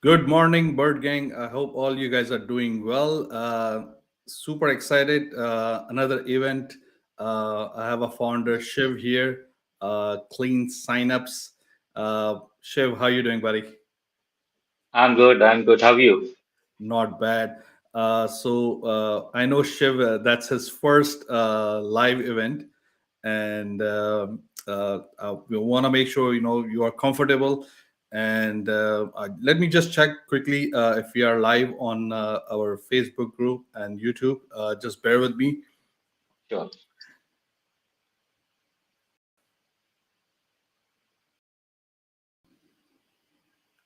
Good morning, Bird Gang. I hope all you guys are doing well. Super excited. Another event. I have a founder, Shiv, here. Clean signups. Shiv, how you doing, buddy? I'm good. I'm good. How are you? Not bad. I know Shiv. That's his first live event, and we want to make sure you are comfortable. And let me just check quickly if we are live on our Facebook group and YouTube. Just bear with me. Sure.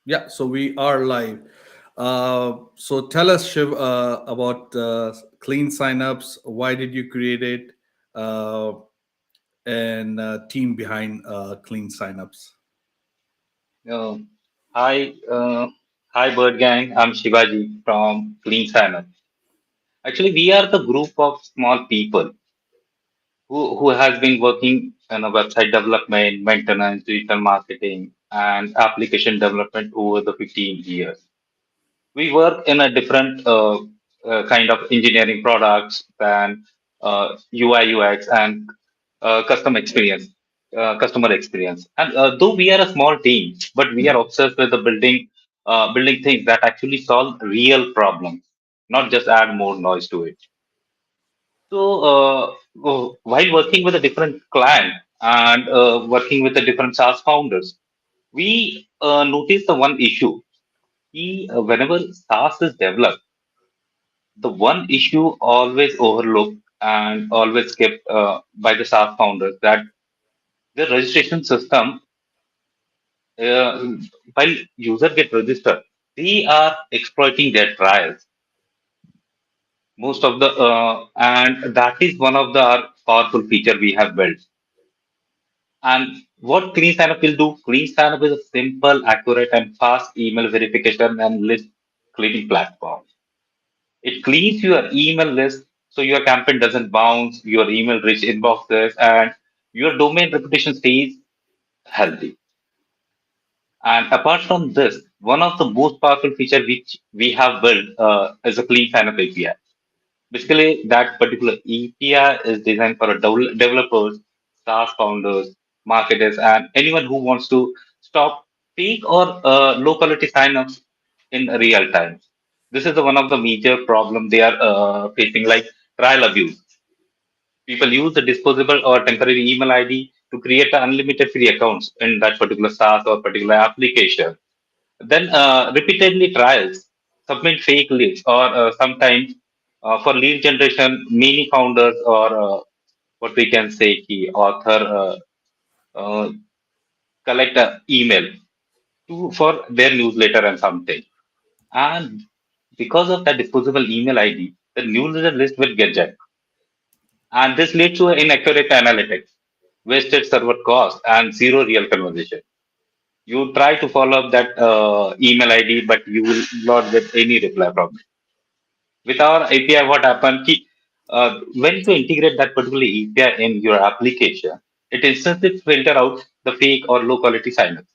Yeah, so we are live. So tell us, Shiv, about clean signups. Why did you create it? Uh, and team behind clean signups. Uh, hi, hi, Bird Gang. I'm Shivaji from CleanSignups. Actually, we are the group of small people who has been working in a website development, maintenance, digital marketing, and application development over the 15 years. We work in a different kind of engineering products than UI, UX, and customer experience. And though we are a small team, but we are obsessed with the building things that actually solve real problems, not just add more noise to it. So while working with a different client and working with the different SaaS founders, we noticed the one issue. Whenever SaaS is developed, the one issue always overlooked and always kept by the SaaS founders that the registration system, uh, while user get registered, they are exploiting their trials. Most of the and that is one of the our powerful feature we have built. And what Clean Signup will do? Clean Signup is a simple, accurate, and fast email verification and list cleaning platform. It cleans your email list so your campaign doesn't bounce, your email reach inboxes, and your domain reputation stays healthy. And apart from this, one of the most powerful feature which we have built is a clean sign up API. Basically, that particular API is designed for a developers, SaaS founders, marketers, and anyone who wants to stop fake or low quality signups in real time. This is one of the major problem they are facing, like trial abuse. People use the disposable or temporary email ID to create unlimited free accounts in that particular SaaS or particular application. Then repeatedly trials, submit fake leads, or sometimes for lead generation, many founders or what we can say, key author collect an email for their newsletter and something. And because of that disposable email ID, the newsletter list will get jacked. And this leads to inaccurate analytics, wasted server cost, and zero real conversation. You try to follow up that email ID, but you will not get any reply from it. With our API, what happened? When you integrate that particular API in your application, it instantly filter out the fake or low quality signals,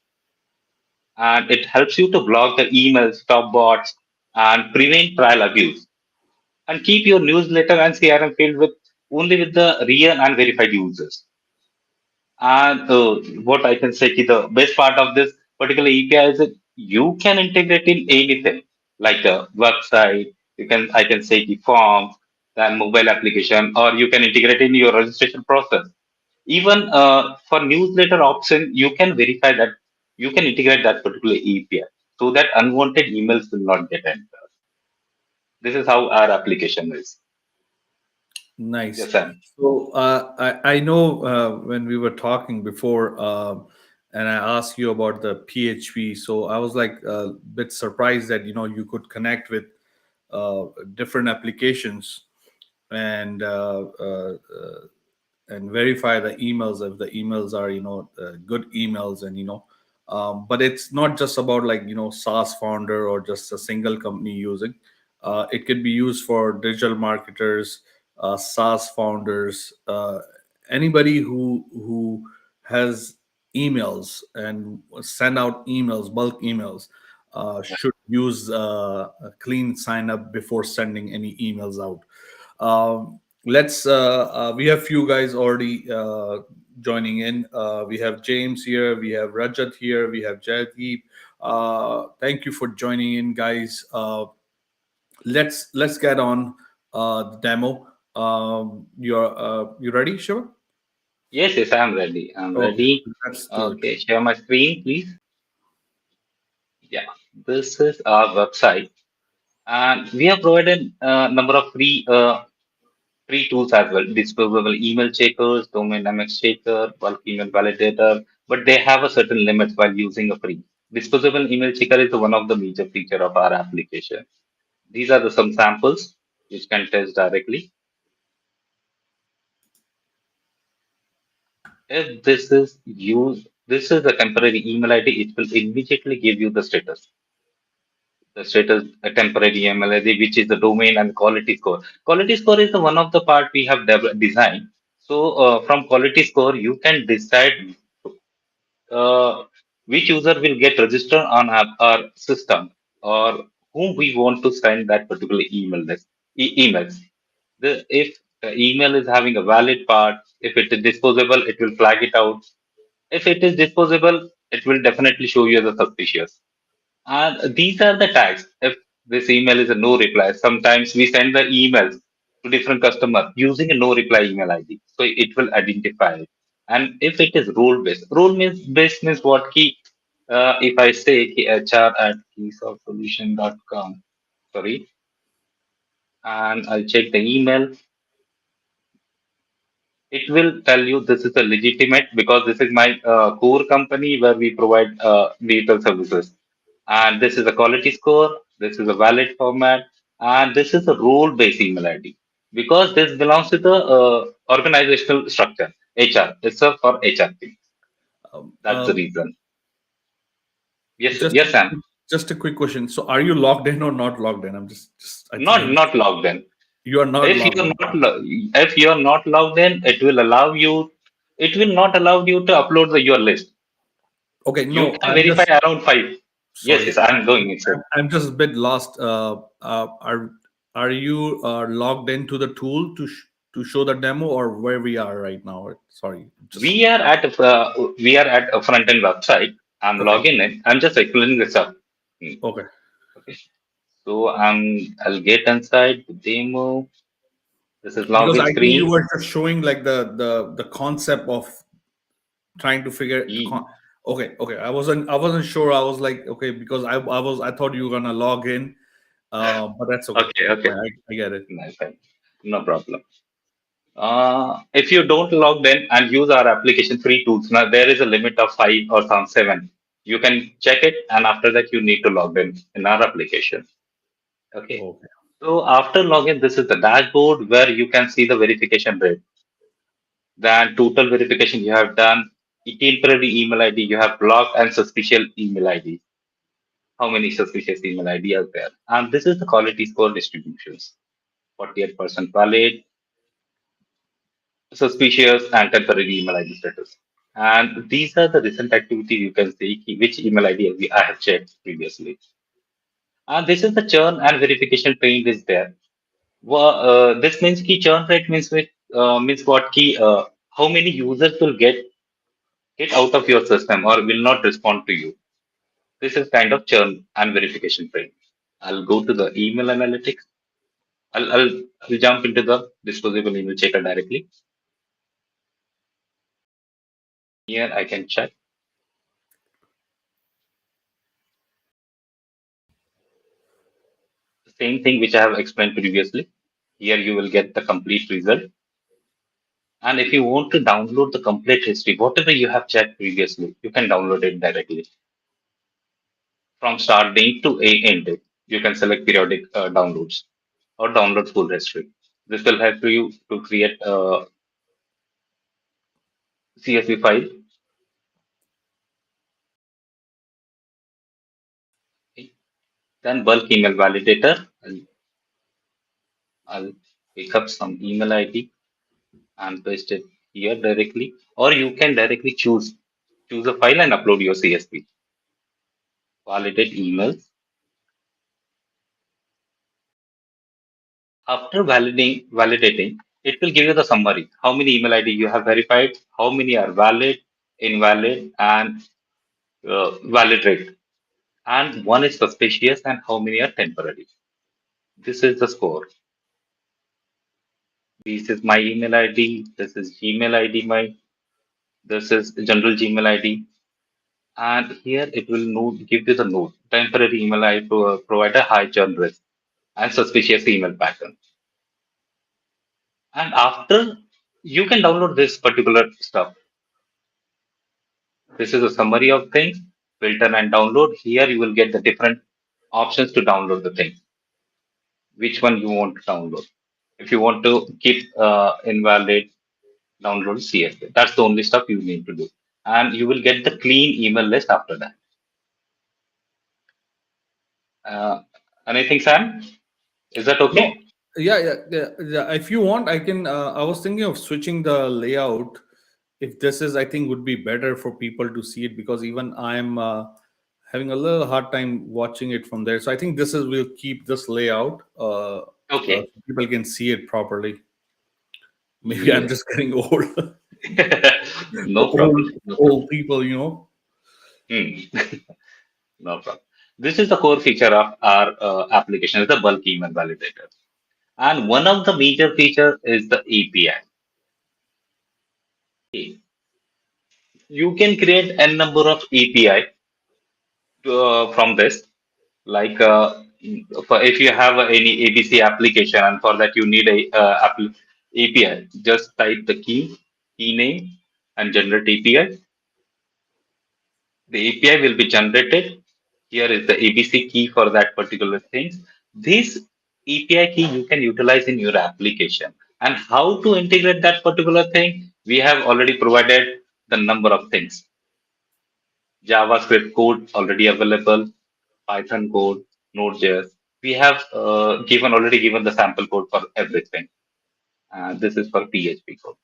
and it helps you to block the emails, stop bots, and prevent trial abuse, and keep your newsletter and CRM filled with only with the real and verified users. And what I can say, the best part of this particular API is that you can integrate in anything, like a website. I can say the forms, then mobile application, or you can integrate in your registration process. Even for newsletter option, you can verify that you can integrate that particular API so that unwanted emails will not get entered. This is how our application is. Nice. Yes, sir. So I know when we were talking before, and I asked you about the PHP. So I was like a bit surprised that you could connect with different applications and verify the emails if the emails are good emails, and but it's not just about like SaaS founder or just a single company using. It could be used for digital marketers, SaaS founders, anybody who has emails and send out emails, bulk emails, should use a clean sign up before sending any emails out. Let's We have few guys already joining in. We have James here, we have Rajat here, we have Jagdeep. Thank you for joining in, guys. Let's get on the demo. You ready? Sure. Yes, yes, I'm ready. I'm Okay, ready. let's do it. Okay, share my screen, please. Yeah, this is our website, and we have provided a number of free tools as well. Disposable email checkers, domain MX checker, bulk email validator, but they have a certain limits while using a free. Disposable email checker is one of the major feature of our application. These are the some samples which can test directly. If this is used, this is a temporary email ID, it will immediately give you the status, a temporary email ID, which is the domain and quality score. Quality score is the one of the part we have designed. So from quality score, you can decide uh, which user will get registered on our system or whom we want to send that particular emails. If the email is having a valid part, if it is disposable, it will flag it out. If it is disposable, it will definitely show you as a suspicious. And these are the tags. If this email is a no reply, sometimes we send the emails to different customer using a no reply email ID. So it will identify it. And if it is role based, based means what key? If I say HR at keysoftsolution.com, sorry, and I'll check the email, it will tell you this is a legitimate because this is my core company where we provide digital services. And this is a quality score, this is a valid format, and this is a role based email ID because this belongs to the organizational structure. HR, it's a for HR thing. Um, That's the uh, reason. Yes, just yes, Sam. just a quick question. So, are you logged in or not logged in? I'm just. I think I'm. Not logged in. You are not If logged you're in. not if you're not logged in, it will not allow you to upload your list. Okay, You no, can I'm verify just around five. Yes, sorry. yes, I'm going I'm, inside. I'm just a bit lost. Are you logged into the tool to show the demo, or where we are right now? Sorry, just We are at a front end website. I'm okay. logging in. I'm just explaining this up. Hmm. Okay, Okay. So I'll get inside the demo. This is because login I think you screen. were just showing like the concept of trying to figure the Ye- okay, okay. I wasn't sure. I was like, okay, because I thought you were gonna log in, but that's okay. Okay, That's okay. fine. I get it. Nice, fine. No problem. If you don't log in and use our application free tools, now there is a limit of five or some seven. You can check it, and after that you need to log in our application. Okay. Okay. So after login, this is the dashboard where you can see the verification rate. Then total verification you have done, temporary email ID you have blocked, and suspicious email ID. How many suspicious email ID are there? And this is the quality score distributions. 48% valid, suspicious, and temporary email ID status. And these are the recent activity you can see which email ID I have checked previously. And this is the churn and verification trend is there. Well, this means key churn rate means what key how many users will get out of your system or will not respond to you. This is kind of churn and verification trend. I'll go to the email analytics. I'll jump into the disposable email checker directly. Here I can check the same thing which I have explained previously. Here you will get the complete result. And if you want to download the complete history, whatever you have checked previously, you can download it directly from start date to end date. You can select periodic downloads or download full history. This will help you to create a CSV file. Okay. Then bulk email validator. I'll pick up some email ID and paste it here directly, or you can directly choose a file and upload your CSV. Validate emails. After validating, it will give you the summary. How many email ID you have verified, how many are valid, invalid, and valid rate. And one is suspicious, and how many are temporary. This is the score. This is my email ID. This is Gmail ID. This is general Gmail ID. And here it will give you the note. Temporary email ID provide a high churn risk and suspicious email pattern. And after you can download this particular stuff. This is a summary of things, filter and download. Here you will get the different options to download the thing. Which one you want to download? If you want to keep invalid, download CSV. That's the only stuff you need to do. And you will get the clean email list after that. Uh, Anything, Sam? Is that No, okay? yeah. If you want, I can. I was thinking of switching the layout. If this is, I think, would be better for people to see it, because even I'm having a little hard time watching it from there. So I think this is, we'll keep this layout. So Okay. people can see it properly. Maybe I'm Yes. just getting old. No old, problem. No problem. old people. Hmm. No problem. This is the core feature of our application, is the bulk email validator. And one of the major features is the API. You can create n number of API from this. Like for if you have any ABC application, and for that you need a API, just type the key name, and generate API. The API will be generated. Here is the ABC key for that particular thing. This API key you can utilize in your application. And how to integrate that particular thing? We have already provided the number of things. JavaScript code already available, Python code, Node.js. We have already given the sample code for everything. This is for PHP code.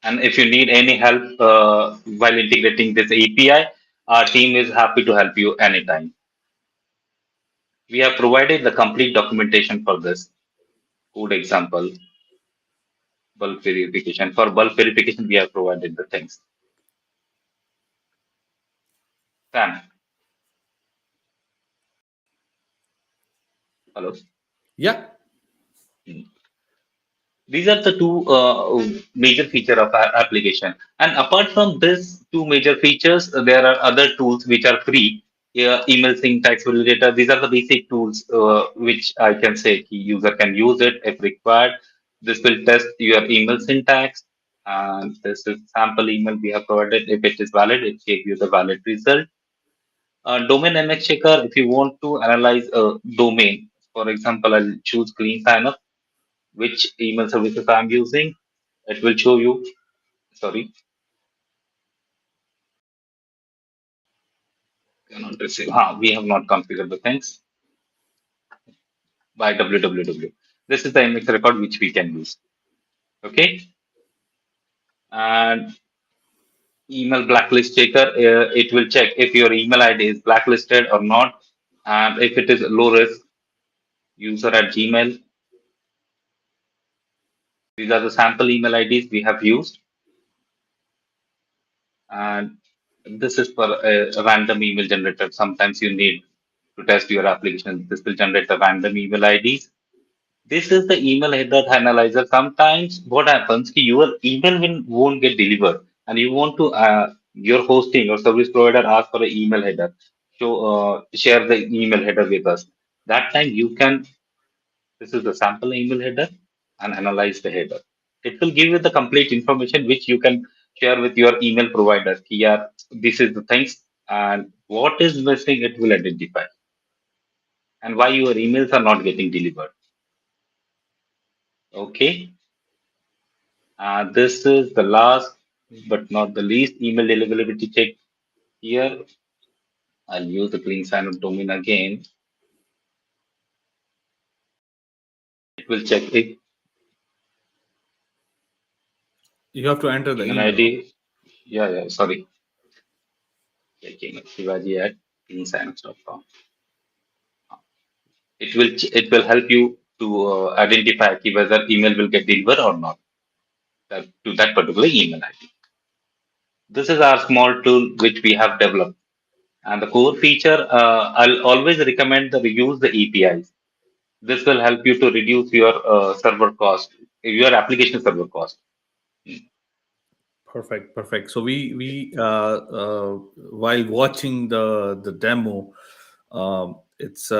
And if you need any help while integrating this API, our team is happy to help you anytime. We have provided the complete documentation for this code example, bulk verification. For bulk verification, we have provided the things. Sam, hello. Yeah. These are the two major feature of our application. And apart from this two major features, there are other tools which are free. Email syntax validator. These are the basic tools which I can say the user can use it if required. This will test your email syntax. And this is sample email we have provided. If it is valid, it gives you the valid result. Domain MX checker. If you want to analyze a domain, for example, I'll choose clean signup, which email services I'm using. It will show you. Sorry, cannot receive. We have not configured the things by www. This is the MX record which we can use. Okay, and email blacklist checker. It will check if your email ID is blacklisted or not, and if it is low risk user at Gmail. These are the sample email IDs we have used, and this is for a random email generator. Sometimes you need to test your application. This will generate the random email IDs. This is the email header analyzer. Sometimes what happens, your email won't get delivered, and you want to your hosting or service provider ask for an email header. So share the email header with us. That time you can. This is the sample email header, and analyze the header. It will give you the complete information which you can share with your email provider. Here, this is the things, and what is missing. It will identify, and why your emails are not getting delivered. Okay. This is the last but not the least email deliverability check here. I'll use the clean sign up domain again. It will check the You have to enter the email email. ID. Yeah, sorry. Checking Shivaji at cleansignups.com. It will help you to identify whether email will get delivered or not to that particular email ID. This is our small tool which we have developed. And the core feature, I'll always recommend the use the APIs. This will help you to reduce your server cost, your application server cost. Perfect, perfect. So we while watching the demo, it's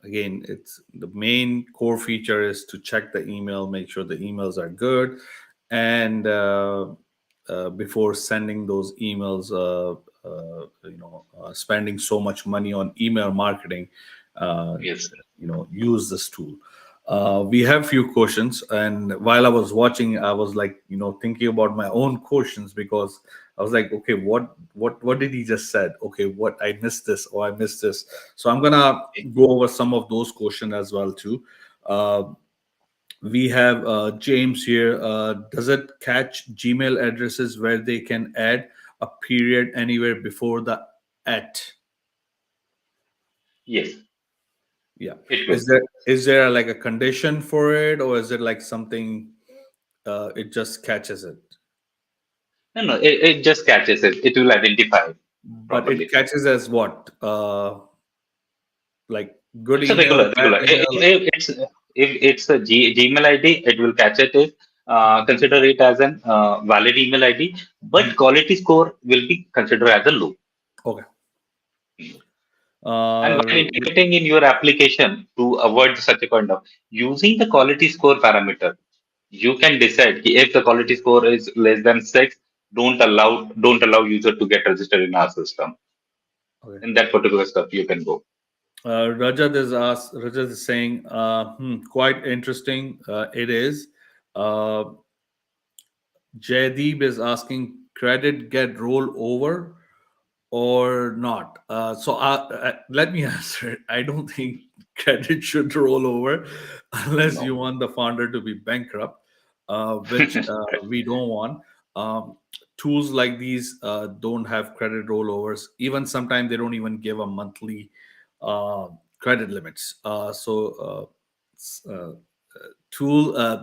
again, it's the main core feature is to check the email, make sure the emails are good, and before sending those emails, spending so much money on email marketing, uh, Yes. use this tool. We have few questions, and while I was watching, I was like, thinking about my own questions, because I was like, okay, what did he just said? Okay, what I missed this, or I missed this. So I'm gonna go over some of those questions as well too. uh, we have James here. Does it catch Gmail addresses where they can add a period anywhere before the at? Yes, Yeah. it will. Is there like a condition for it, or is it like something it just catches it? No, no, it just catches it. It will identify it But it properly. catches as what? Like good It's a email, bad regular. email? If it's a Gmail ID, it will catch it. Is consider it as an valid email ID, but Mhm. quality score will be considered as a low. Okay. And while Uh, integrating in your application to avoid such a kind of using the quality score parameter, you can decide if the quality score is less than 6, don't allow user to get registered in our system. okay. In that particular stuff, you can go. Rajat is saying, quite interesting. It is. Uh, Jaydeep is asking, credit get rolled over or not? Let me answer it. I don't think credit should roll over unless No. you want the founder to be bankrupt, which we don't want. Um, Tools like these don't have credit rollovers. Even sometimes they don't even give a monthly uh, credit limits.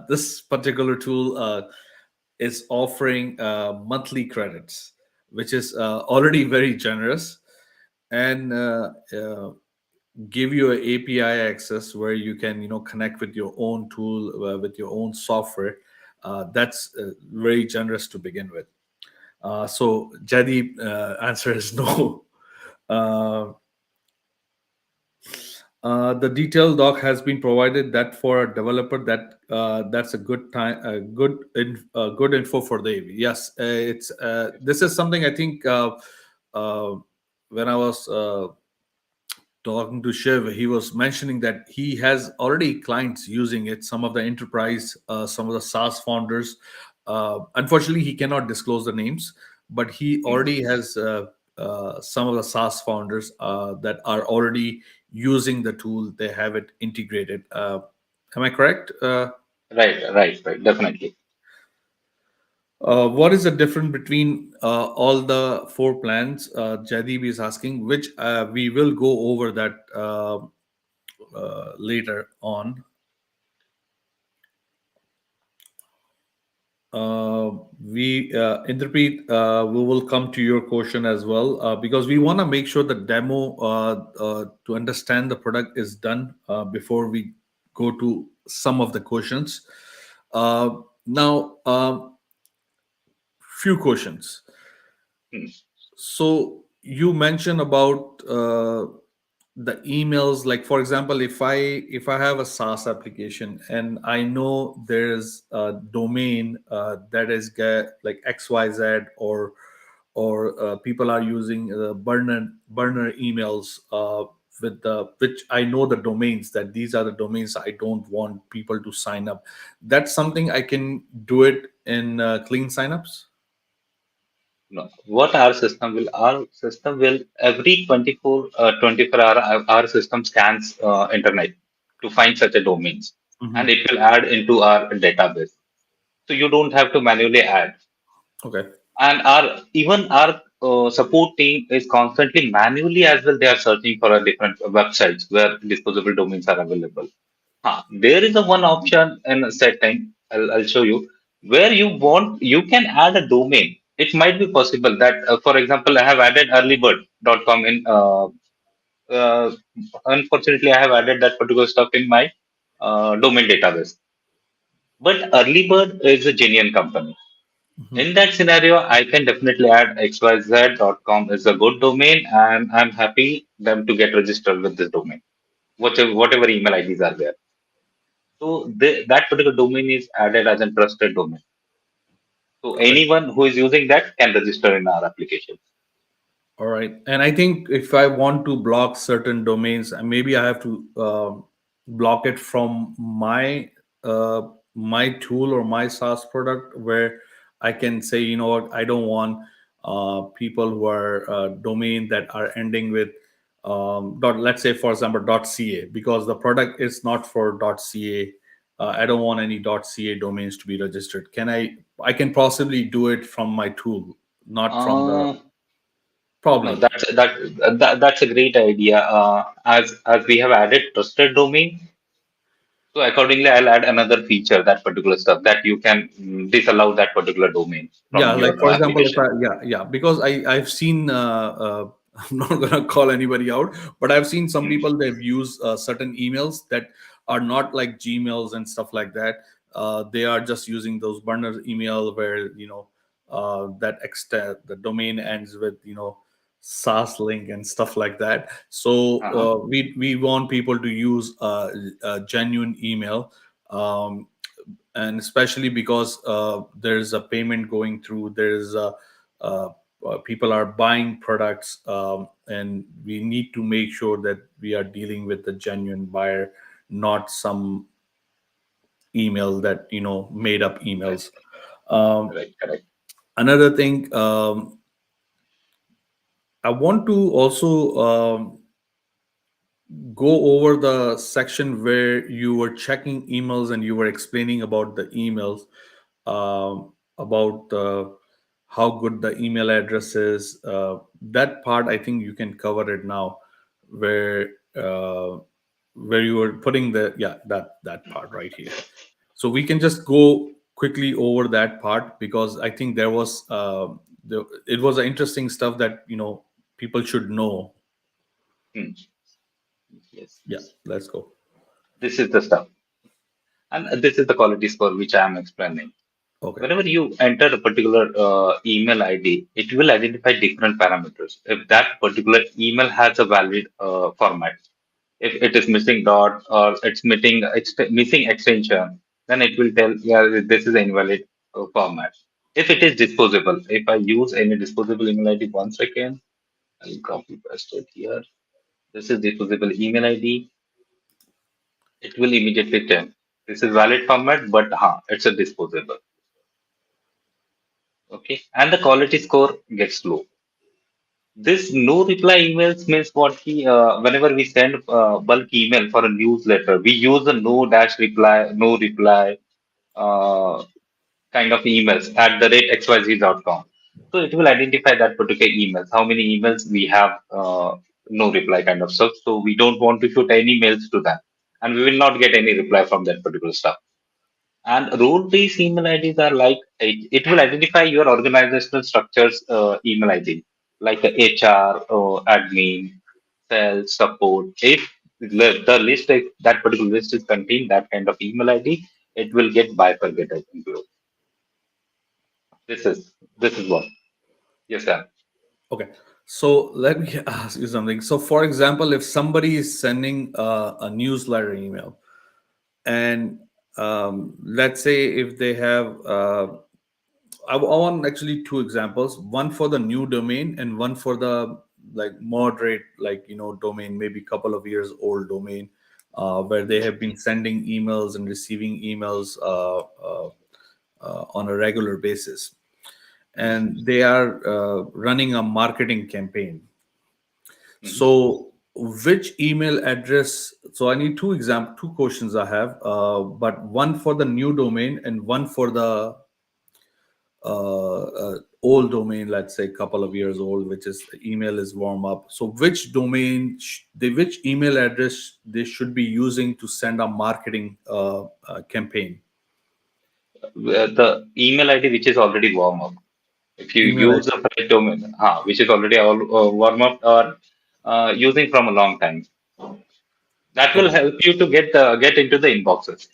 This particular tool is offering monthly credits, which is already very generous, and give you an API access where you can connect with your own tool, with your own software. That's very generous to begin with. So Jadi, answer is no. Uh, the detailed doc has been provided that for a developer that's a good time, good info for the AV. Yes, it's this is something I think uh, when I was talking to Shiv, he was mentioning that he has already clients using it. Some of the enterprise, some of the SaaS founders. Unfortunately, he cannot disclose the names, but he Mm. already has some of the SaaS founders that are already using the tool. They have it integrated. Am I correct? Right. Definitely. What is the difference between all the four plans? Jadib is asking, which we will go over that later on. We Interpret, we will come to your question as well, because we want to make sure the demo to understand the product is done before we go to some of the questions. Now, few questions. Mm. So you mentioned about the emails. Like for example, if I have a SaaS application and I know there's a domain that is like XYZ, or people are using burner emails with the which I know the domains, that these are the domains I don't want people to sign up. That's something I can do it in Clean Signups. No. What our system will every 24 hour our system scans internet to find such a domains, and Mhm. it will add into our database. So you don't have to manually add. Okay. And our even our support team is constantly manually as well. They are searching for a different websites where disposable domains are available. There is a one option in a setting. I'll show you where you can add a domain. It might be possible that, for example, I have added earlybird.com in. Uh, Unfortunately, I have added that particular stuff in my domain database. But Earlybird is a genuine company. In that scenario, I can definitely add xyz.com is a good domain, and I'm happy them to get registered with this domain, whatever email IDs are there. So that particular domain is added as a trusted domain. So Okay. anyone who is using that can register in our application. All right. And I think if I want to block certain domains, maybe I have to block it from uh, my tool or my SaaS product, where I can say, you know what, I don't want people who are domain that are ending with dot. Let's say, for example, .ca, because the product is not for .ca. I don't want any .ca domains to be registered. Can I? I can possibly do it from my tool, not from the Uh, no, probably. that's a great idea. As we have added trusted domain, so accordingly, I'll add another feature, that particular stuff that you can disallow that particular domain Yeah, from like your for example, if application. I yeah, because I've seen I'm not gonna call anybody out, but I've seen some Mm. people, they've used certain emails that are not like Gmails and stuff like that. They are just using those burner email where, that extent the domain ends with, SaaS link and stuff like that. So Uh-huh. we want people to use a genuine email. And especially because there's a payment going through, uh, people are buying products, and we need to make sure that we are dealing with the genuine buyer, not some email that, made up Right, emails. um, right, correct. Another thing, I want to also go over the section where you were checking emails and you were explaining about the emails, about how good the email address is. That part, I think you can cover it now, where uh, where you were putting the, yeah, that part right here. So we can just go quickly over that part, because I think there was it was interesting stuff that, people should know. Hmm. Yes, Yeah, yes. let's go. This is the stuff. And this is the quality score which I am explaining. Okay. Whenever you enter a particular email ID, it will identify different parameters. If that particular email has a valid format, if it is missing dot or it's missing extension, then it will tell, yeah, this is an invalid format. If it is disposable, if I use any disposable email ID, one second, I'll copy paste it here. This is disposable email ID. It will immediately tell this is valid format, but it's a disposable. Okay, and the quality score gets low. This no reply emails means what whenever we send bulk email for a newsletter, we use the no dash reply, no reply uh, kind of emails at the rate xyz.com. So it will identify that particular emails, how many emails we have no reply kind of stuff. So we don't want to shoot any mails to them, and we will not get any reply from that particular stuff. And role-based email IDs are like it will identify your organizational structures email ID, like the HR or admin, sales, support. If the list that particular list is contained that kind of email ID, it will get bifurcated into. This is what. Yes, sir. Okay. So let me ask you something. So, for example, if somebody is sending a newsletter email, and let's say if they have, I want actually two examples: one for the new domain and one for the, like, moderate, like, domain, maybe couple of years old domain, where they have been sending emails and receiving emails on a regular basis, and they are running a marketing campaign. Mhm. So which email address? So I need two questions I have, but one for the new domain and one for the old domain, let's say a couple of years old, which is email is warm up. So which domain, which email address they should be using to send a marketing campaign? The email ID which is already warm up. If you Email use ID. a right domain, which is already all, warm up or using from a long time, that will Okay. help you to get into the inboxes.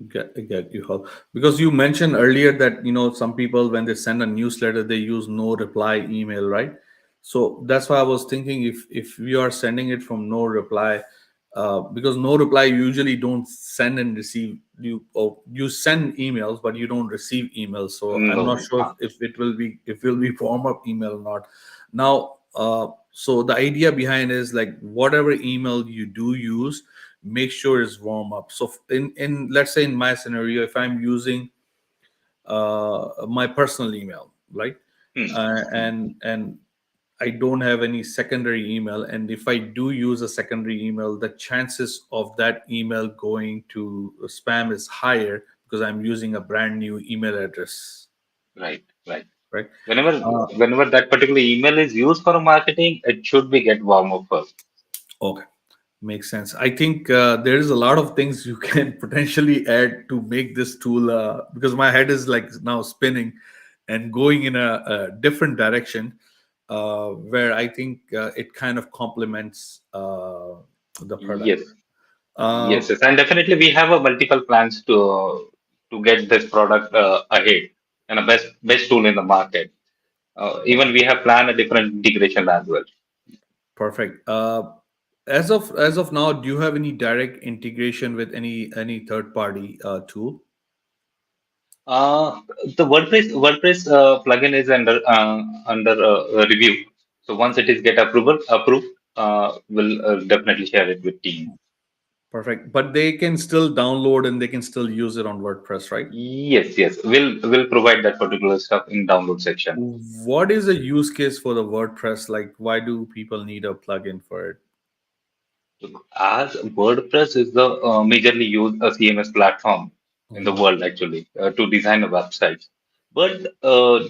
Get you help, because you mentioned earlier that some people when they send a newsletter they use no reply email, right? So that's why I was thinking, if we are sending it from no reply, because no reply usually don't send and receive, you send emails but you don't receive emails, so I'm not No. sure if it will be form up email or not. Now, so the idea behind is like whatever email you do use, make sure it's warm up. So in let's say in my scenario, if I'm using my personal email, right, and I don't have any secondary email, and if I do use a secondary email, the chances of that email going to spam is higher because I'm using a brand new email address, Right, right. right? Whenever uh, whenever that particular email is used for marketing, it should be get warm up first. okay. Makes sense. I think there is a lot of things you can potentially add to make this tool, because my head is like now spinning and going in a different direction, where I think it kind of complements the product. Yes, Uh, yes, and definitely we have a multiple plans to get this product ahead and a best tool in the market. Even we have planned a different integration as well. Perfect. As of now, do you have any direct integration with any third party tool? Uh, the WordPress plugin is under review. So once it is get approved, we'll definitely share it with team. Perfect. But they can still download and they can still use it on WordPress, right? Yes, yes, we'll provide that particular stuff in download section. What is the use case for the WordPress? Like, why do people need a plugin for it? As WordPress is the majorly used CMS platform in the Mhm. world actually to design a website, but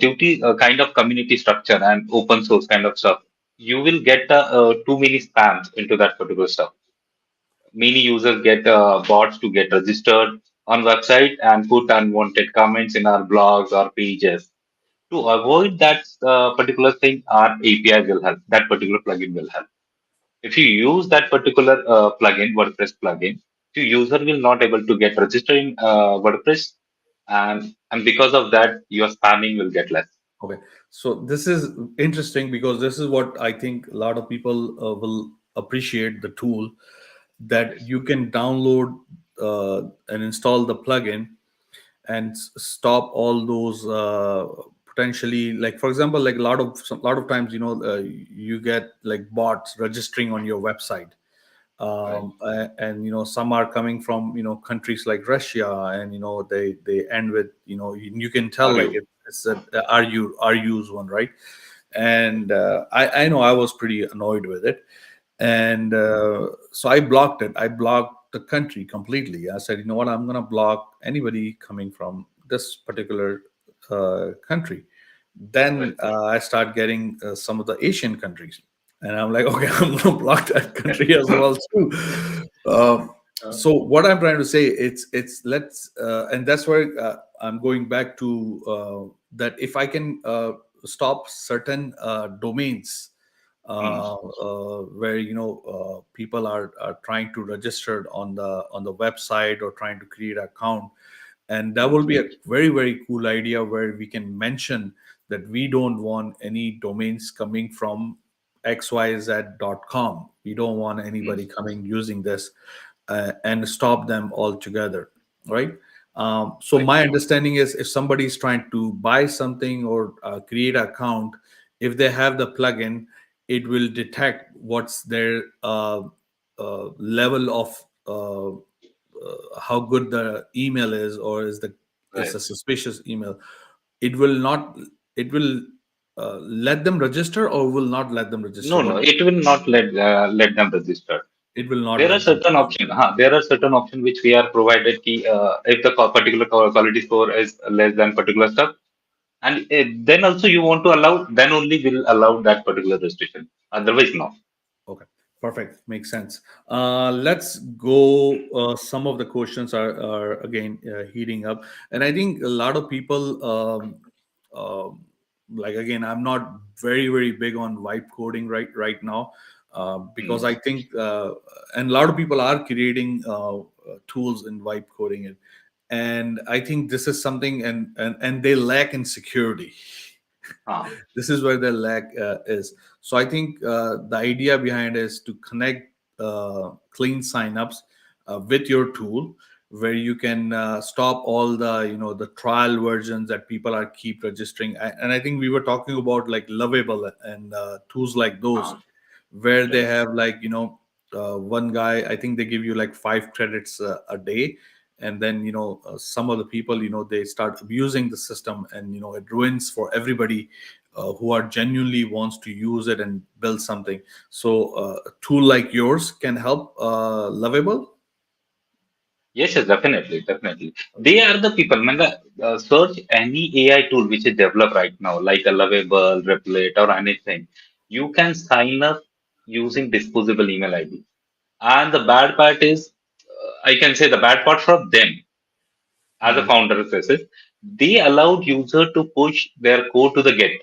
due to kind of community structure and open source kind of stuff, you will get too many spams into that particular stuff. Many users get bots to get registered on website and put unwanted comments in our blogs or pages. To avoid that particular thing, our API will help. That particular plugin will help. If you use that particular WordPress plugin, the user will not able to get registered in WordPress, and because of that, your spamming will get less. Okay, so this is interesting because this is what I think a lot of people will appreciate the tool, that Yes, you can download and install the plugin and stop all those potentially, like for example, like a lot of times, you get like bots registering on your website, right. and some are coming from countries like Russia, and they end with, you can tell Are like you? it's a RU's one, right? And I know I was pretty annoyed with it, and so I blocked it. I blocked the country completely. I said, you know what, I'm going to block anybody coming from this particular country. Then Right. I start getting some of the Asian countries, and I'm like, okay, I'm going to block that country as well too. Um, Uh, so what I'm trying to say, it's let's and that's where I'm going back to, that if I can stop certain domains hmm, where people are trying to register on the website or trying to create an account, and that hmm, will be a very very cool idea where we can mention that we don't want any domains coming from xyz.com. We don't want hmm, anybody coming using this, and stop them altogether, right? So right. my understanding is if somebody is trying to buy something or create an account, if they have the plugin, it will detect what's their level of how good the email is, or is Right. a suspicious email. It will let them register, or will not let them register. No, no, What? it will not let them register. It will not There are let them. certain options. There are certain options which we are provided. If the particular quality score is less than particular stuff, And then also you want to allow, then only will allow that particular restriction. Otherwise, no. Okay, perfect. Makes sense. Let's go. Some of the questions are again heating up, and I think a lot of people, like again, I'm not very big on vibe coding right now, because Hmm. I think, and a lot of people are creating tools in vibe coding it, and I think this is something, and they lack in security. Ah, This is where the lag is. So I think the idea behind is to connect clean signups with your tool, where you can stop all the, the trial versions that people are keep registering. And I think we were talking about like Lovable and tools like those, ah, where they right. have like, one guy, I think they give you like 5 credits a day, and then some of the people, they start abusing the system, and it ruins for everybody who are genuinely wants to use it and build something. So a tool like yours can help Lovable. Yes, yes, definitely, definitely. They are the people. Man, search any AI tool which is developed right now, like a Lovable, Replit, or anything. You can sign up using disposable email ID. And the bad part is, I can say the bad part for them as a Mhm. founder says, they allowed user to push their code to the Git.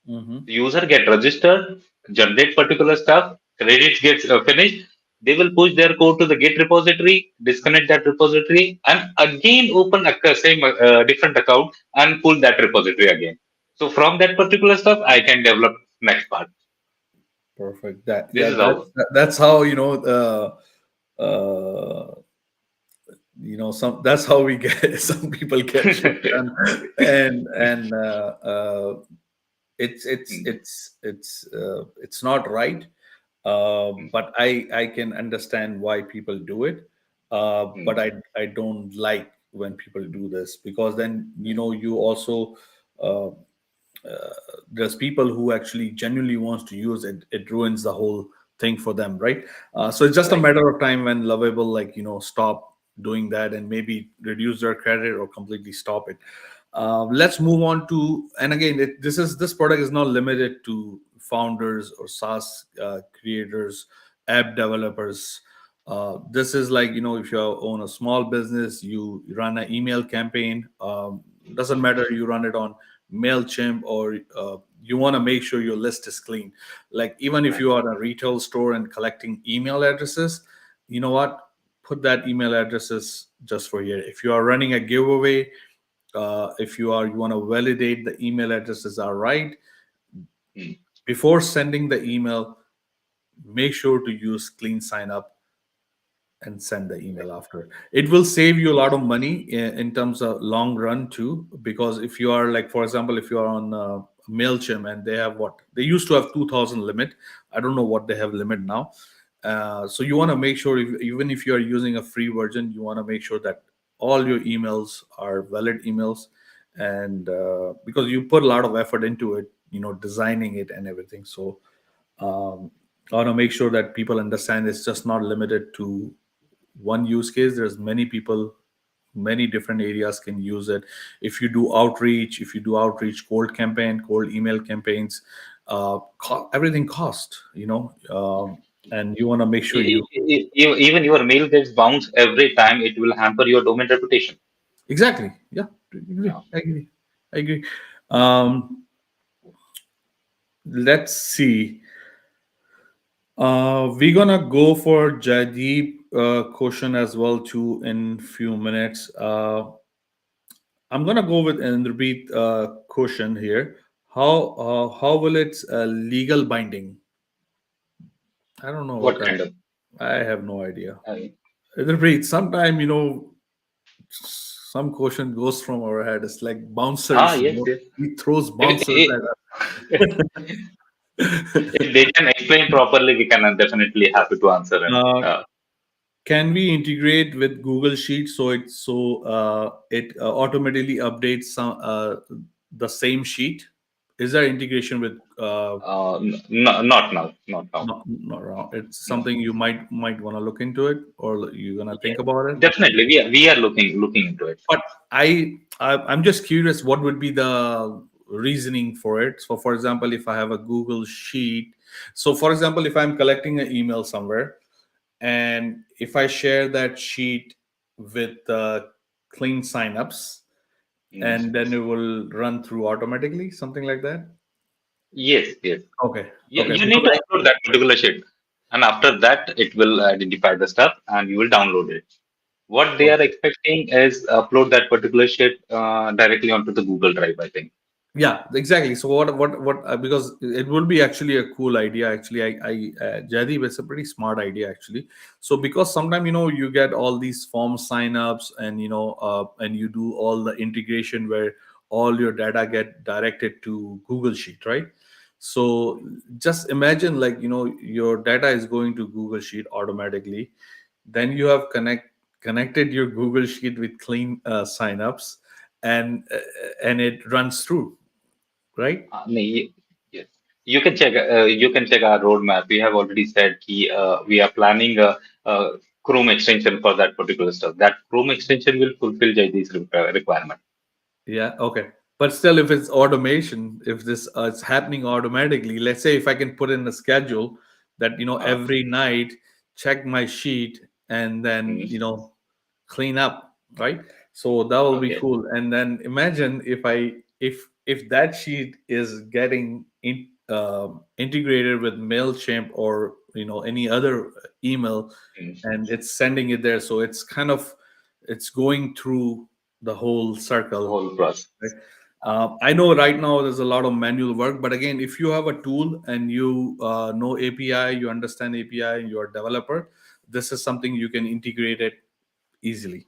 Mhm. The user get registered, generate particular stuff, credit gets finished. They will push their code to the Git repository, disconnect that repository, and again open a same different account and pull that repository again. So from that particular stuff, I can develop next part. Perfect. That, This yeah, is how. that's how, some, that's how we get some people get shit done. And it's not right. But I can understand why people do it. But I don't like when people do this, because then you also, uh, there's people who actually genuinely wants to use it. It ruins the whole thing for them, right? So it's just a Right. matter of time when Lovable, like, stop doing that and maybe reduce their credit or completely stop it. Let's move on to, and again, this product is not limited to founders or SaaS creators, app developers. This is like, if you own a small business, you run an email campaign. Doesn't matter you run it on MailChimp, or you want to make sure your list is clean. Like, even if Right. you are a retail store and collecting email addresses, you know what? Put that email addresses just for here. If you are running a giveaway, if you want to validate the email addresses are right Hmm. before sending the email, make sure to use clean sign up and send the email after. It will save you a lot of money in terms of long run too, because if you are like, for example, if you are on MailChimp and they have, what they used to have, 2000 limit. I don't know what they have limit now. So you want to make sure, even if you are using a free version, you want to make sure that all your emails are valid emails, and because you put a lot of effort into it, designing it and everything. So I want to make sure that people understand it's just not limited to one use case. There's many people, many different areas can use it. If you do outreach, cold campaign, cold email campaigns, everything cost, and you want to make sure you. Even your mail gets bounced every time, it will hamper your domain reputation. Exactly, yeah. Yeah. I agree. um let's see. We're gonna go for Jaideep question as well too in few minutes. I'm gonna go with Indrapreet question here. How will its legal binding? I don't know what What that. kind of? I have no idea. Uh, Indrapreet, sometime some question goes from our head. It's like bouncers. yes, yes. He throws If, bouncers at us. if they can explain properly, we can definitely happy to answer. And uh, can we integrate with Google Sheets so it automatically updates the same sheet? Is there integration with Not now, not now. not wrong? It's No. something you might want to look into it, or you're gonna Yeah, think about it. definitely. We are looking into it. But I'm just curious, what would be the reasoning for it? So, for example, if I have a Google sheet, so for example, if I'm collecting an email somewhere, and if I share that sheet with clean signups, Mm. and then it will run through automatically, something like that. Yes, yes. Okay, okay, You need because to upload that particular sheet, and after that, it will identify the stuff, and you will download it. What they are expecting is upload that particular sheet directly onto the Google Drive, I think. yeah, exactly. So what because it will be actually a cool idea actually. Jaideep, it's a pretty smart idea actually. So because sometimes you get all these form signups, and and you do all the integration where all your data get directed to Google Sheet, right? So just imagine, like, your data is going to Google Sheet automatically. Then you have connected your Google Sheet with clean signups, and it runs through, right? Yes, you can check. You can check our roadmap. We have already said we are planning a Chrome extension for that particular stuff. That Chrome extension will fulfill Jaideep's requirement. Yeah, okay. But still, if it's automation, if this it's happening automatically, let's say if I can put in a schedule that Uh, every night check my sheet, and then mm, clean up, right? So that will be okay. cool. And then imagine if that sheet is getting integrated with Mailchimp, or any other email, Mm, and it's sending it there, so it's going through the whole the circle, whole process. right? I know right now there's a lot of manual work, but again, if you have a tool and you know API, you understand API, and you're a developer, this is something you can integrate it easily.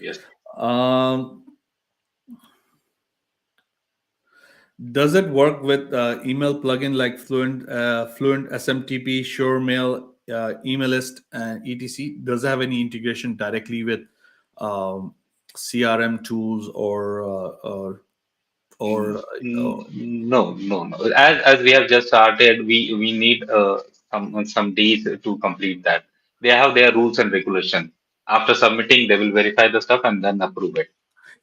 Yes. Um, does it work with email plugin like Fluent SMTP, SureMail, Emailist, and etc? Does it have any integration directly with um, CRM tools, or No, no, no. As we have just started, we need some days to complete that. They have their rules and regulations. After submitting, they will verify the stuff and then approve it.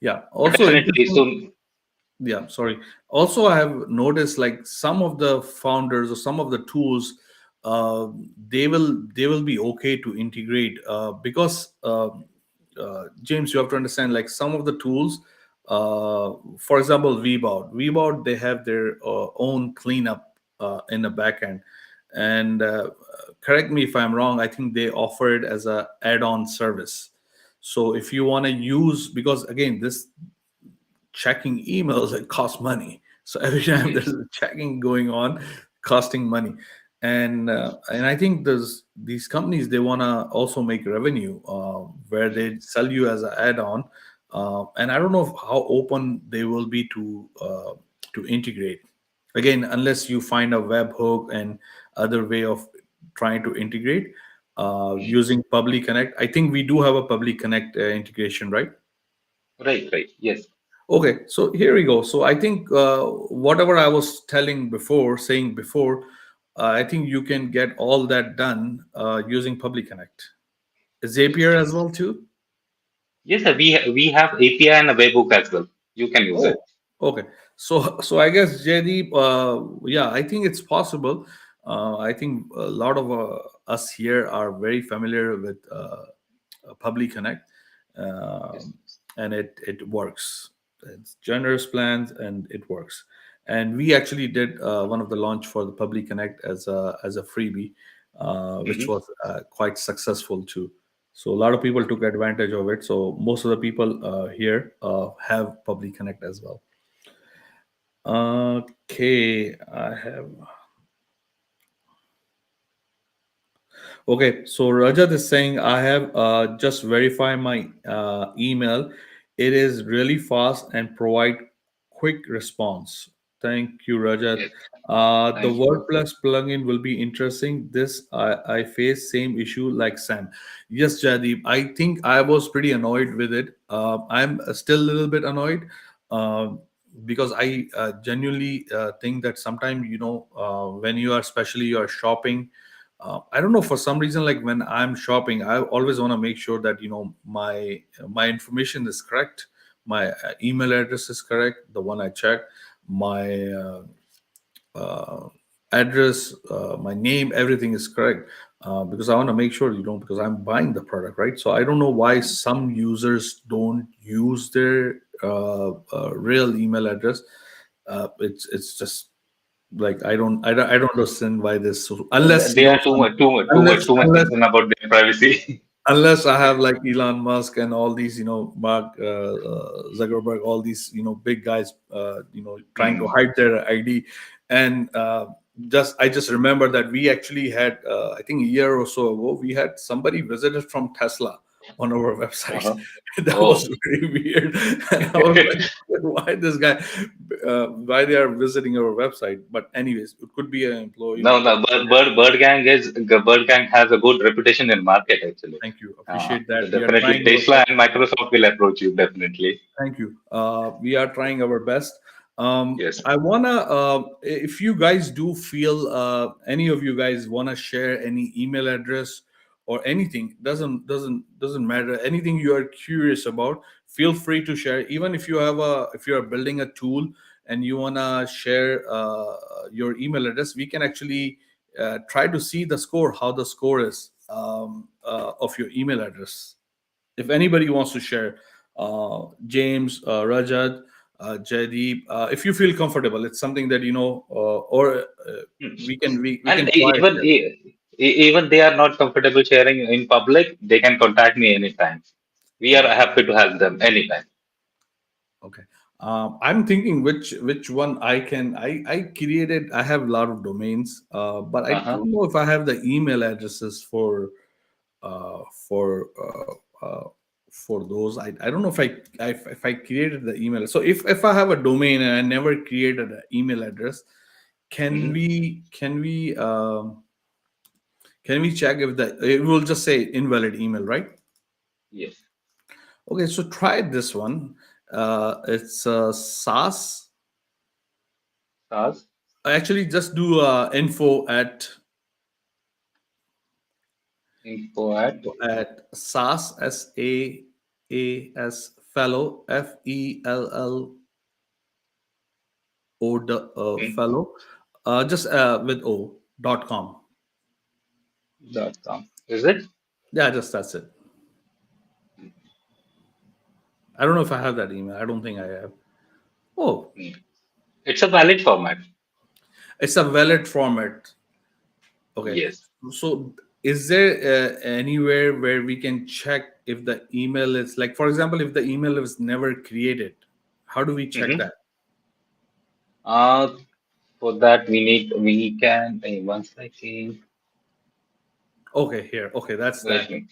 yeah? But Also definitely interesting. soon. Yeah, sorry. Also, I have noticed, like, some of the founders or some of the tools, uh, they will be okay to integrate, because James, you have to understand, like, some of the tools, for example, Vbout, they have their own cleanup in the backend. And correct me if I'm wrong, I think they offer it as a add-on service. So if you want to use, because again, this checking emails, it costs money. So every time there's Yes. a checking going on, costing money. And I think there's these companies, they want to also make revenue, where they sell you as an add-on. And I don't know how open they will be to integrate, again, unless you find a webhook and other way of trying to integrate using Public Connect. I think we do have a Public Connect integration, right? Right, right. Yes. Okay, so here we go. So I think whatever I was saying before, I think you can get all that done using Public Connect. Yes. Zapier as well too. Yes, sir. We have API and a webhook as well. You can use it. Oh, okay. So I guess Jaydeep, yeah, I think it's possible. I think a lot of us here are very familiar with Public Connect, Yes. um, and it works. It's generous plans and it works. And we actually did one of the launch for the Public Connect as a freebie, which Hmm. was quite successful too. So a lot of people took advantage of it. So most of the people here have Public Connect as well. Okay, I have. Okay, so Rajat is saying I have just verified my email. It is really fast and provide quick response. Thank you, Rajat. Yes. The Thank you. WordPress plugin will be interesting. This I face same issue like Sam. Yes, Jadip. I think I was pretty annoyed with it. I'm still a little bit annoyed. Um because I genuinely think that sometimes, when you are, especially you are shopping, I don't know, for some reason, like when I'm shopping, I always want to make sure that my information is correct, my email address is correct, the one I check, my uh, address, my name, everything is correct. Because I want to make sure, because I'm buying the product, right? So I don't know why some users don't use their real email address. It's just like I don't understand why this. So, unless They are too much, too much, too much, unless too much unless concerned about their privacy. unless I have like Elon Musk and all these, Mark Zuckerberg, all these, big guys, trying to Mhm. hide their ID. And just I just remember that we actually had, I think a year or so ago, we had somebody visited from Tesla on our website. Uh-huh. That was Oh. very weird. And I was like, why this guy, why they are visiting our website? But anyways, it could be an employee. No, no, Bird Gang has a good reputation in market actually. Thank you, appreciate So that. We are definitely trying our Tesla best. and Microsoft will approach you definitely. Thank you. We are trying our best. Yes. I wanna, if you guys do feel, any of you guys wanna share any email address or anything, doesn't matter. Anything you are curious about, feel free to share. Even if you are building a tool and you wanna share your email address, we can actually try to see the score, how the score is, of your email address. If anybody wants to share, James, Rajat, Jaideep, if you feel comfortable, it's something that or Hmm. we And can try it. even they are not comfortable sharing in public, they can contact me anytime. We are Okay, happy to help them anytime. okay. I'm thinking which one I can. I created. I have a lot of domains, but I Uh-huh. don't know if I have the email addresses uh, for uh, uh, for those. I don't know if I created the email. So if I have a domain and I never created an email address, can Hmm. we can we um, can we check if the it will just say invalid email, right? Yes. Okay, so try this one. It's SAS. Stars. Actually, just do info Info at. SAS, SAAS, fellow, Hmm. fellow, just with .com. .com. Is it? Yeah, just that's it. I don't know if I have that email. I don't think I have. Oh, Hmm. It's a valid format. it's a valid format. Okay. Yes. So is there anywhere where we can check if the email is, like, for example, if the email is never created, how do we check Hmm. that? Uh, for that we can one second. Okay, here. Okay, that's Let that. me.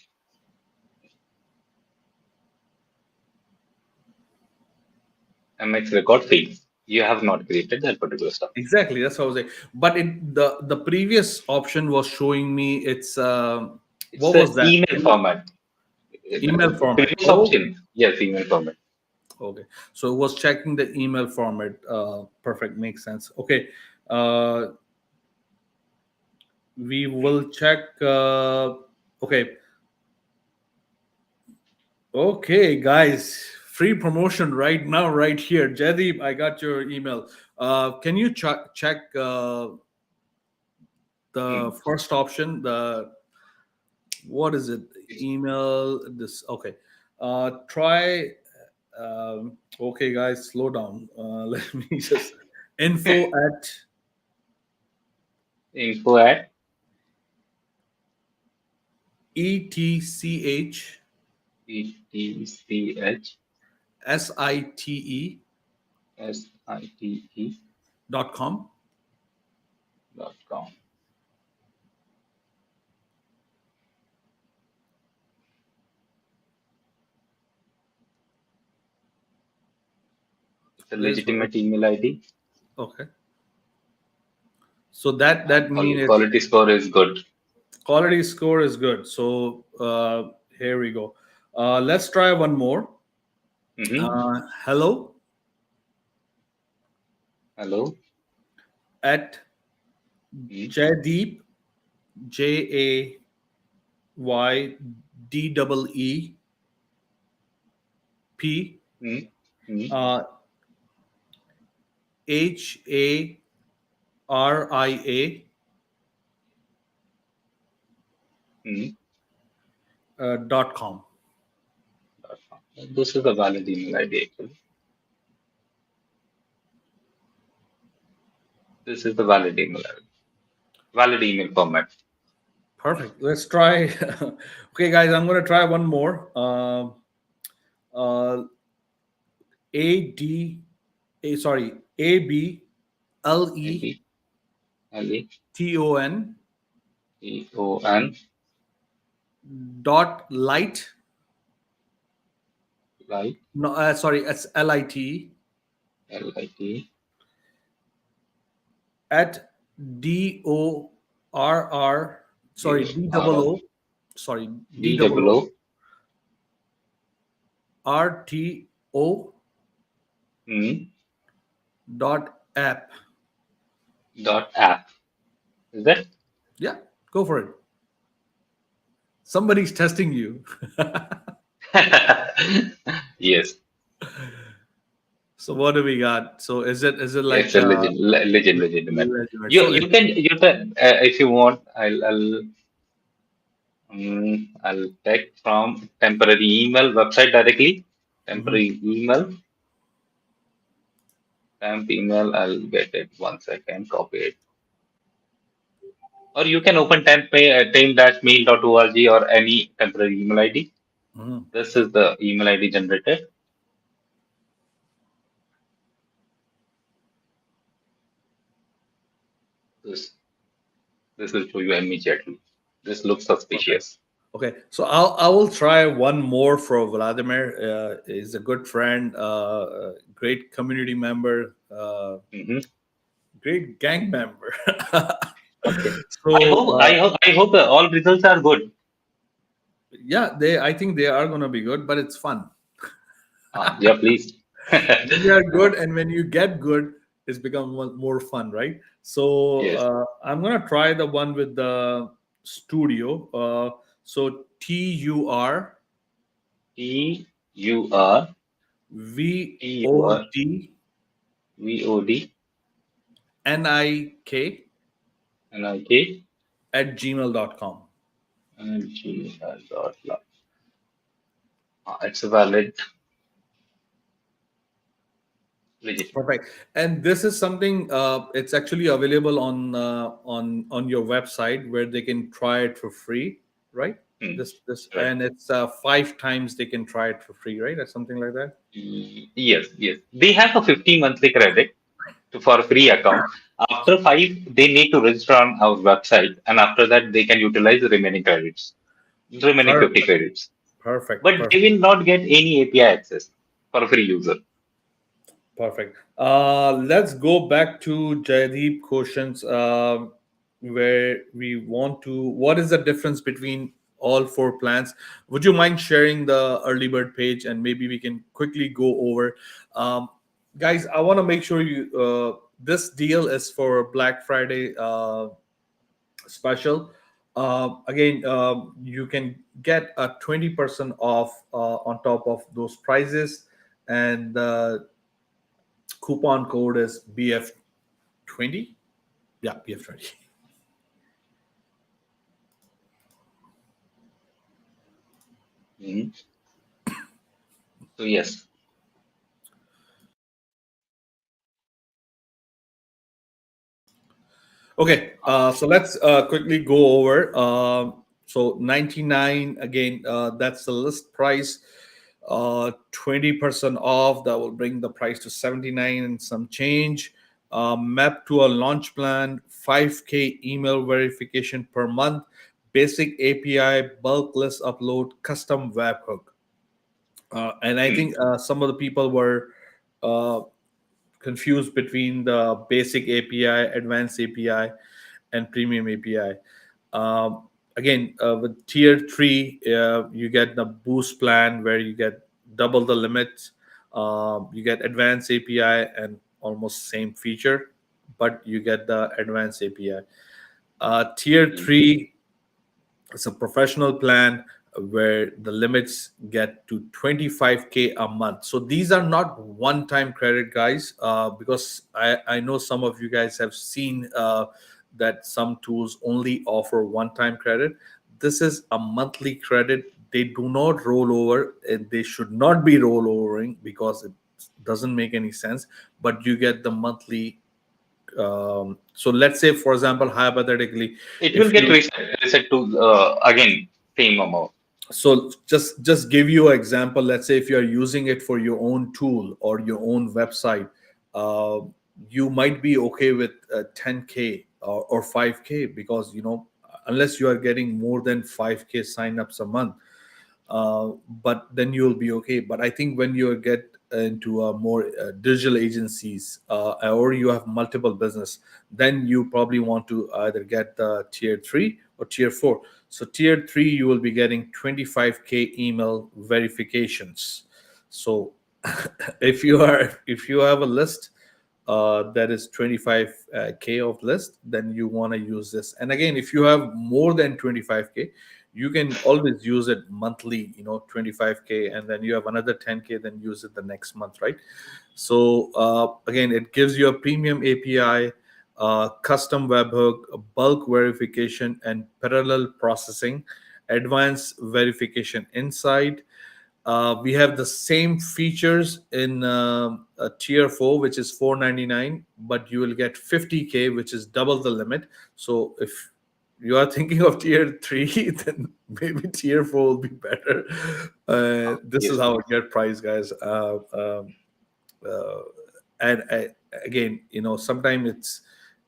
MX record fields. You have not created that particular stuff. Exactly. That's what I was saying. But the previous option was showing me it's It's what the was that? email format. Email format. Previous Okay. option. Yes, email format. Okay. So it was checking the email format. Perfect. Makes sense. Okay. Uh, we will check. Okay. Okay, guys. Free promotion right now, right here. Jaideep, I got your email. Can you check the Hmm. first option? The what is it? Email this. Okay. Try. Okay, guys, slow down. Let me just info at Info at ETCH ETCH SITE SITE .com. .com. It's a There's legitimate email ID okay. So that and means it's quality score is good. quality score is good. So here we go. Let's try one more. Hmm. Hello Hello. at Mm, Jaydeep, Jaydeep, mm, mm, uh, Haria, mm. .com. This is a valid email ID actually. This is the valid email ID. Valid email format. Perfect. Let's try. Okay, guys, I'm gonna try one more. Uh, A D A sorry Maybe ABLETON LEEON dot light. like No, sorry, it's LIT LIT at DORR. Sorry, D double DORR O. Sorry, D D double double O O RTO mm, dot app. dot app. Is that? Yeah, go for it. Somebody's testing you. Yes, So what do we got? So is it like it's a legitimate. legitimate? You So you it, can you can if you want, I'll take from temporary email website directly. mhm, Temporary email, temp email. I'll get it. 1 second. Copy it. Or you can open temp-mail.org or any temporary email ID. mhm. This is the email ID generated. This this will show you immediately. This looks Perfect. suspicious. Okay, so I will try one more for Vladimir. He's a good friend, great community member, Hmm. great gang member. Okay. I So hope I hope I hope all results are good. yeah, they I think they are gonna be good, but it's fun. Yeah, please. When you are good and when you get good, it's become more fun, right? So Yes. I'm gonna try the one with the studio. So T U R V T U O R D V O D NIK N I K at gmail.com. and gmail dot com. It's a valid, legit. Perfect. And this is something. It's actually available on your website where they can try it for free, right? Hmm. This Right. and it's 5 times they can try it for free, right? Or something like that. Yes, yes. They have a 50 monthly credit for a free account. After five, they need to register on our website, and after that, they can utilize the remaining credits, remaining 50 Perfect. credits. Perfect. But they Perfect. will not get any API access for a free user. Perfect. Let's go back to Jaydeep questions, where we want to. What is the difference between all four plans? Would you mind sharing the early bird page and maybe we can quickly go over? Um, Guys, I want to make sure you. This deal is for Black Friday special. Again, you can get a 20% off on top of those prices, and coupon code is BF20. Yeah, BF20. Mhm. So yes. Okay, so let's quickly go over. So 99 again. That's the list price. 20% off. That will bring the price to 79 and some change. Map to a launch plan. 5K email verification per month. Basic API, bulk list upload, custom webhook. And I Hmm. think some of the people were uh, confused between the basic API, advanced API, and premium API. Again, with tier three, you get the boost plan where you get double the limits. You get advanced API and almost same feature, but you get the advanced API. Tier Mm. 3, it's a professional plan where the limits get to 25K a month. So these are not one time credit, guys, because I know some of you guys have seen that some tools only offer one time credit. This is a monthly credit. They do not roll over, and they should not be rollovering because it doesn't make any sense. But you get the monthly. So let's say, for example, hypothetically, It will if get you reset to again same amount. so just give you an example. Let's say if you are using it for your own tool or your own website, uh, you might be okay with 10K or 5K, because unless you are getting more than 5K signups a month, but then you'll be okay. But I think when you get into more digital agencies, or you have multiple business, then you probably want to either get the tier 3 or tier 4. So tier 3, you will be getting 25K email verifications. So if you have a list that is 25K of list, then you want to use this. And again, if you have more than 25K, you can always use it monthly, 25K, and then you have another 10K, then use it the next month, right? So again, it gives you a premium API, custom webhook, bulk verification, and parallel processing, advanced verification inside. We have the same features in a tier 4, which is 499, but you will get 50K, which is double the limit. So if you are thinking of tier 3, then maybe tier 4 will be better. This is Yes, how please. it get priced, guys. Uh, and again, sometimes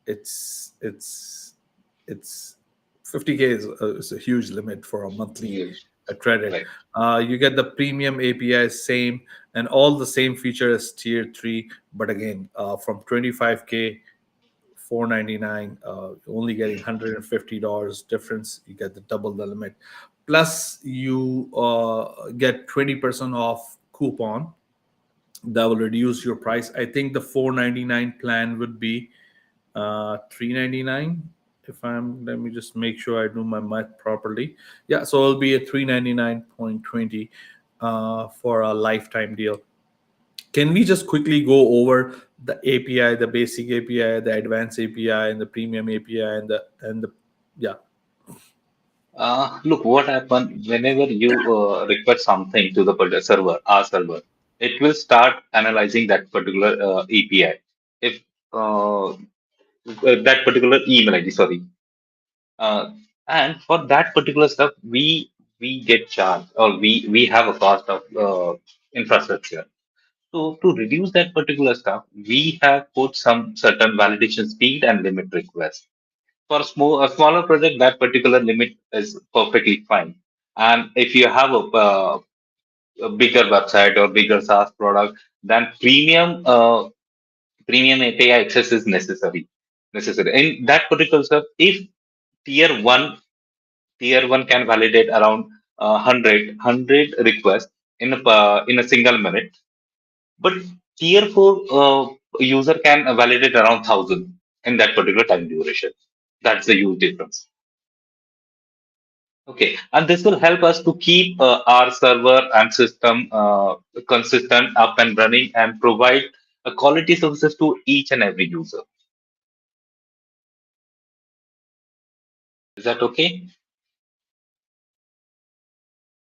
it's it's 50K is a huge limit for a monthly Yes. credit. Right. You get the premium API same, and all the same feature as tier 3, but again, from 25K, 499, only getting $150 difference. You get the double the limit, plus you get 20% off coupon that will reduce your price. I think the 499 plan would be 399. If I'm, let me just make sure I do my math properly. Yeah, so it'll be a 399.20 for a lifetime deal. Can we just quickly go over the API, the basic API, the advanced API, and the premium API, and the yeah. Look, what happened whenever you request something to the server, our server, it will start analyzing that particular API. If that particular email ID, sorry, uh, and for that particular stuff, we get charged, or we have a cost of infrastructure. So to reduce that particular stuff, we have put some certain validation speed and limit requests. For a smaller project, that particular limit is perfectly fine. And if you have a bigger website or bigger SaaS product, then premium API access is necessary. Necessary in that particular stuff. If tier one tier one can validate around 100 requests in a single minute, but tier 4 user can validate around 1,000 in that particular time duration. That's the huge difference. Okay, and this will help us to keep our server and system consistent, up and running, and provide a quality services to each and every user. Is that okay?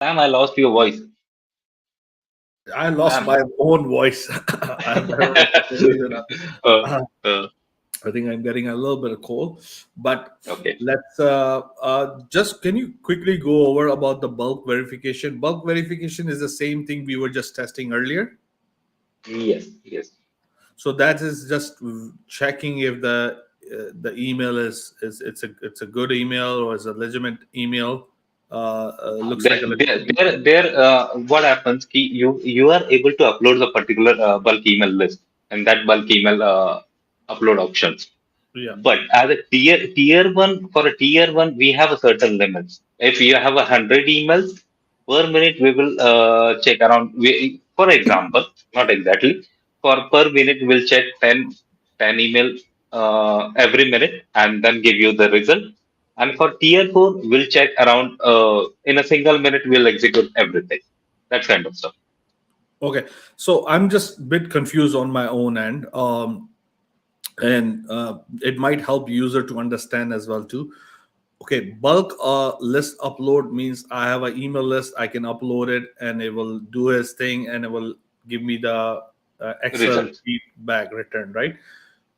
Sam, I lost your voice. I lost Sam. my own voice. I don't know for some reason. uh, Uh, uh, I think I'm getting a little bit of cold, but okay. let's just, can you quickly go over about the bulk verification? Bulk verification is the same thing we were just testing earlier. Yes. Yes. So that is just checking if the email is it's a good email or is a legitimate email. Looks like a legitimate email. What happens? You are able to upload the particular bulk email list and that bulk email upload options. Yeah. But as a tier one, for a tier one, we have a certain limits. If you have 100 emails per minute, we will check around. For example, not exactly. For per minute, we'll check 10 email every minute and then give you the result. And for tier 4, we'll check around in a single minute, we'll execute everything. That kind of stuff. Okay, so I'm just a bit confused on my own end, and it might help user to understand as well too. Okay, bulk list upload means I have an email list, I can upload it and it will do its thing and it will give me the Excel Results. sheet back return, right?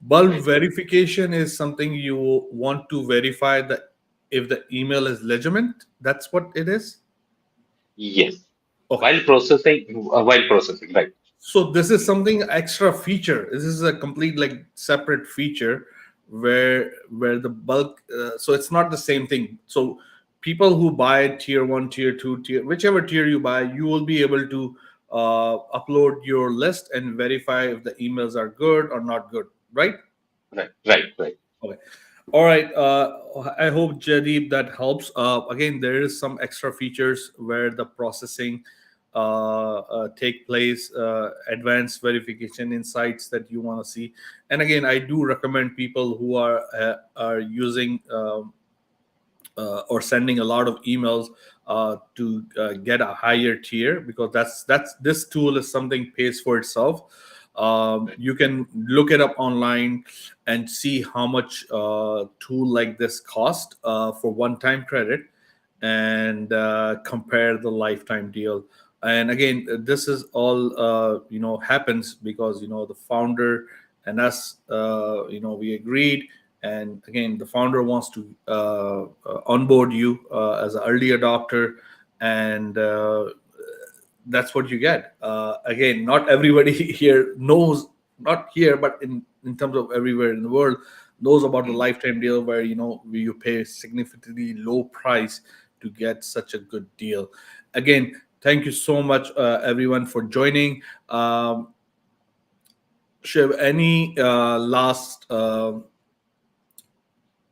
Bulk Right. verification is something you want to verify that if the email is legitimate. That's what it is. Yes. Okay. While processing, right. So this is something extra feature. This is a complete like separate feature where the bulk. So it's not the same thing. So people who buy tier one, tier two, tier whichever tier you buy, you will be able to upload your list and verify if the emails are good or not good. Right? Right. Right. Right. Okay. All right. I hope Jadip that helps. Again, there is some extra features where the processing take place, advanced verification insights that you want to see. And again, I do recommend people who are using or sending a lot of emails to get a higher tier, because that's this tool is something pays for itself. Right. You can look it up online and see how much tool like this cost for one time credit, and compare the lifetime deal. And again, this is all happens because the founder and us, we agreed. And again, the founder wants to onboard you as an early adopter, and that's what you get. Again, not everybody here knows, not here, but in terms of everywhere in the world, knows about the Mm. lifetime deal where you pay significantly low price to get such a good deal. Again, thank you so much, everyone, for joining. Shiv, any last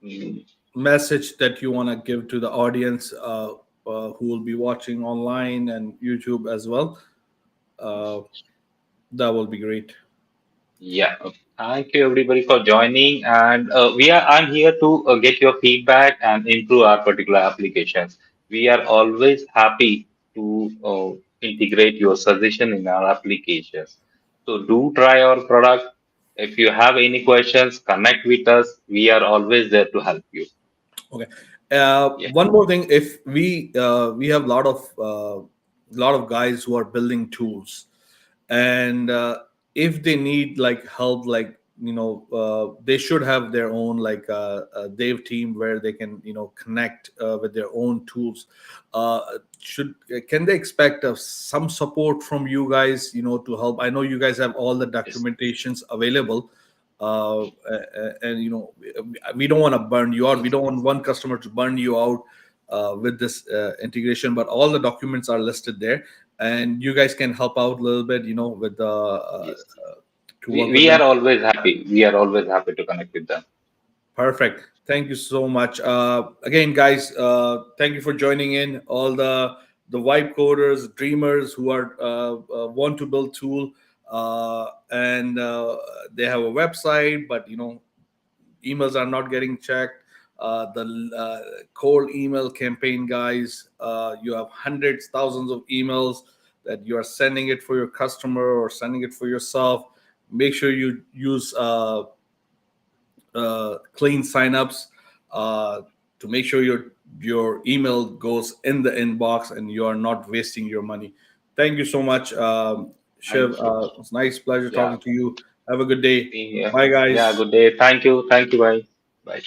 Mm. message that you want to give to the audience who will be watching online and YouTube as well? Uh, that will be great. Yeah. Thank you everybody for joining. And I'm here to get your feedback and improve our particular applications. We are always happy to integrate your suggestion in our applications. So do try our product. If you have any questions, connect with us. We are always there to help you. Okay. Yeah. One more thing, if we have a lot of guys who are building tools, and if they need like help, like they should have their own like dev team where they can connect with their own tools. uh, should Can they expect some support from you guys, to help? I know you guys have all the Yes. documentations available, and we don't want to burn you out. We don't want one customer to burn you out with this integration, but all the documents are listed there, and you guys can help out a little bit, with the Yes. to We, work with we them. are always happy. We are always happy to connect with them. Perfect. Thank you so much. Again, guys, thank you for joining in. All the vibe coders, dreamers who are want to build tool, and they have a website, but emails are not getting checked. The cold email campaign guys, you have hundreds, thousands of emails that you are sending it for your customer or sending it for yourself. Make sure you use clean signups to make sure your email goes in the inbox and you are not wasting your money. Thank you so much, Shiv. Thank you. It's nice pleasure Yeah. talking to you. Have a good day. Yeah. Bye, Yeah. guys. Good day. Thank you. Thank you. Bye. Bye.